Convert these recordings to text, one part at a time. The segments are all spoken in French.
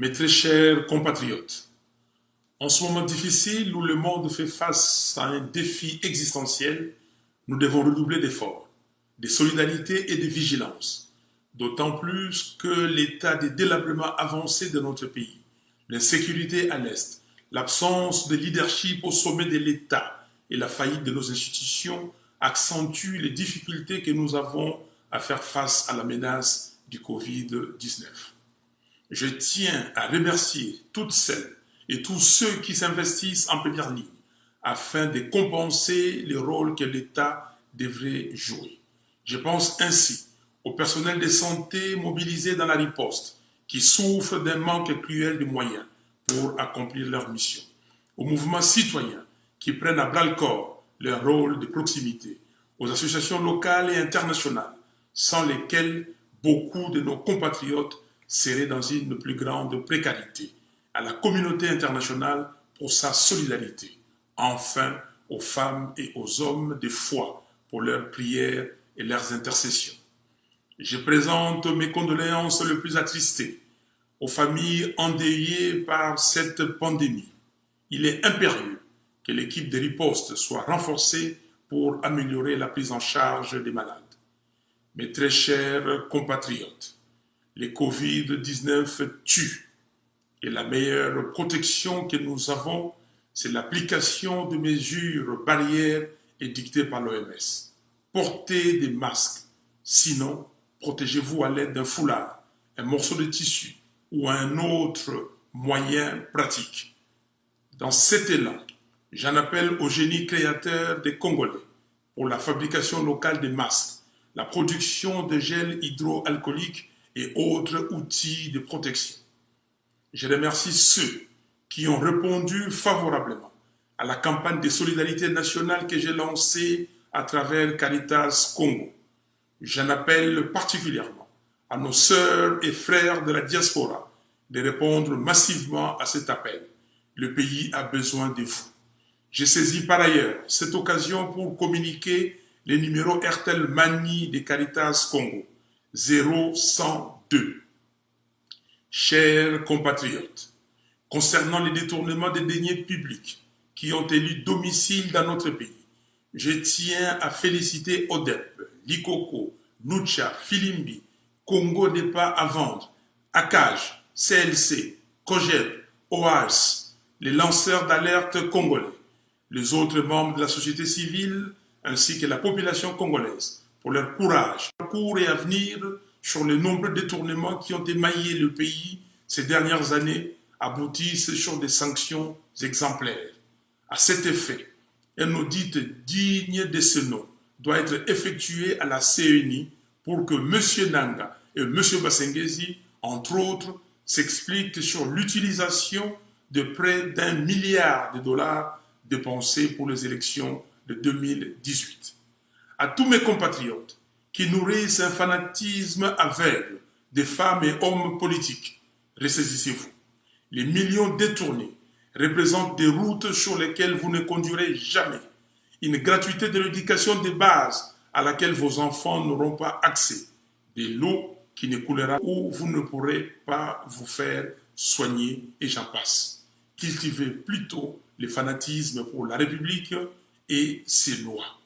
Mes très chers compatriotes, en ce moment difficile où le monde fait face à un défi existentiel, nous devons redoubler d'efforts, de solidarité et de vigilance, d'autant plus que l'état de délabrement avancé de notre pays, l'insécurité à l'Est, l'absence de leadership au sommet de l'État et la faillite de nos institutions accentuent les difficultés que nous avons à faire face à la menace du Covid-19. Je tiens à remercier toutes celles et tous ceux qui s'investissent en première ligne afin de compenser le rôle que l'État devrait jouer. Je pense ainsi au personnel de santé mobilisé dans la riposte qui souffre d'un manque cruel de moyens pour accomplir leur mission, aux mouvements citoyens qui prennent à bras-le-corps leur rôle de proximité, aux associations locales et internationales sans lesquelles beaucoup de nos compatriotes seraient dans une plus grande précarité, à la communauté internationale pour sa solidarité, enfin aux femmes et aux hommes de foi pour leurs prières et leurs intercessions. Je présente mes condoléances les plus attristées aux familles endeuillées par cette pandémie. Il est impérieux que l'équipe de riposte soit renforcée pour améliorer la prise en charge des malades. Mes très chers compatriotes, le Covid-19 tue et la meilleure protection que nous avons, c'est l'application de mesures barrières édictées par l'OMS. Portez des masques, sinon protégez-vous à l'aide d'un foulard, un morceau de tissu ou un autre moyen pratique. Dans cet élan, j'en appelle au génie créateur des Congolais pour la fabrication locale des masques, la production de gel hydroalcoolique et autres outils de protection. Je remercie ceux qui ont répondu favorablement à la campagne de solidarité nationale que j'ai lancée à travers Caritas Congo. J'en appelle particulièrement à nos sœurs et frères de la diaspora de répondre massivement à cet appel. Le pays a besoin de vous. J'ai saisi par ailleurs cette occasion pour communiquer les numéros Airtel Money de Caritas Congo, 0102. Chers compatriotes, concernant les détournements des deniers publics qui ont élu domicile dans notre pays, je tiens à féliciter ODEP, Likoko, Nucha, Filimbi, Congo n'est pas à vendre, ACAJ, CLC, COGEP, OAS, les lanceurs d'alerte congolais, les autres membres de la société civile ainsi que la population congolaise pour leur courage, parcours et avenir sur les nombreux détournements qui ont émaillé le pays ces dernières années aboutissent sur des sanctions exemplaires. À cet effet, un audit digne de ce nom doit être effectué à la CENI pour que M. Nanga et M. Basengezi, entre autres, s'expliquent sur l'utilisation de près d'1 milliard de dollars dépensés pour les élections de 2018. À tous mes compatriotes qui nourrissent un fanatisme aveugle des femmes et hommes politiques, ressaisissez-vous. Les millions détournés représentent des routes sur lesquelles vous ne conduirez jamais, une gratuité de l'éducation de base à laquelle vos enfants n'auront pas accès, de l'eau qui ne coulera où vous ne pourrez pas vous faire soigner et j'en passe. Cultivez plutôt le fanatisme pour la République et ses lois.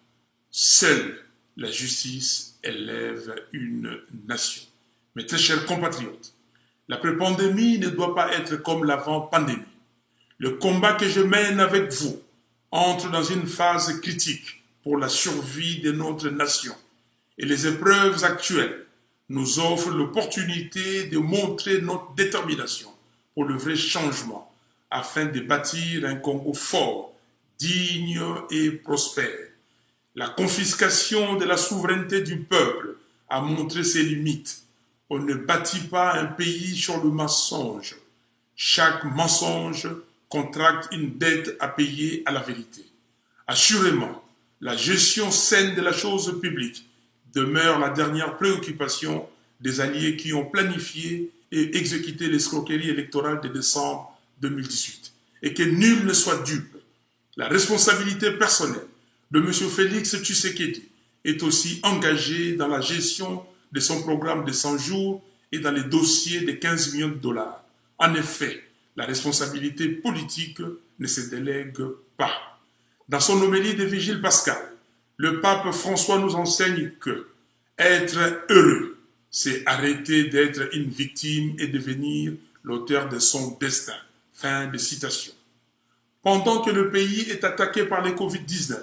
Seule la justice élève une nation. Mes très chers compatriotes, l'après-pandémie ne doit pas être comme l'avant-pandémie. Le combat que je mène avec vous entre dans une phase critique pour la survie de notre nation. Et les épreuves actuelles nous offrent l'opportunité de montrer notre détermination pour le vrai changement afin de bâtir un Congo fort, digne et prospère. La confiscation de la souveraineté du peuple a montré ses limites. On ne bâtit pas un pays sur le mensonge. Chaque mensonge contracte une dette à payer à la vérité. Assurément, la gestion saine de la chose publique demeure la dernière préoccupation des alliés qui ont planifié et exécuté l'escroquerie électorale de décembre 2018. Et que nul ne soit dupe. La responsabilité personnelle de M. Félix Tshisekedi est aussi engagée dans la gestion de son programme de 100 jours et dans les dossiers de 15 millions de dollars. En effet, la responsabilité politique ne se délègue pas. Dans son homélie de Vigile pascal, le pape François nous enseigne que être heureux, c'est arrêter d'être une victime et devenir l'auteur de son destin. Fin de citation. Pendant que le pays est attaqué par les Covid-19,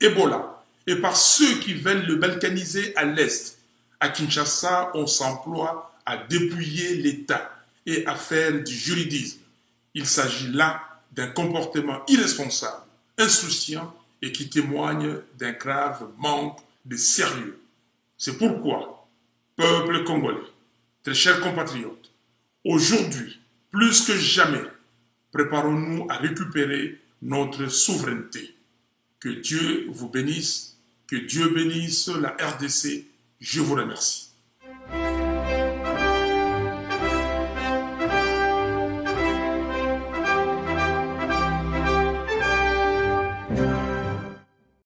Ebola, et par ceux qui veulent le balkaniser à l'Est, à Kinshasa, on s'emploie à dépouiller l'État et à faire du juridisme. Il s'agit là d'un comportement irresponsable, insouciant et qui témoigne d'un grave manque de sérieux. C'est pourquoi, peuple congolais, très chers compatriotes, aujourd'hui, plus que jamais, préparons-nous à récupérer notre souveraineté. Que Dieu vous bénisse, que Dieu bénisse la RDC. Je vous remercie.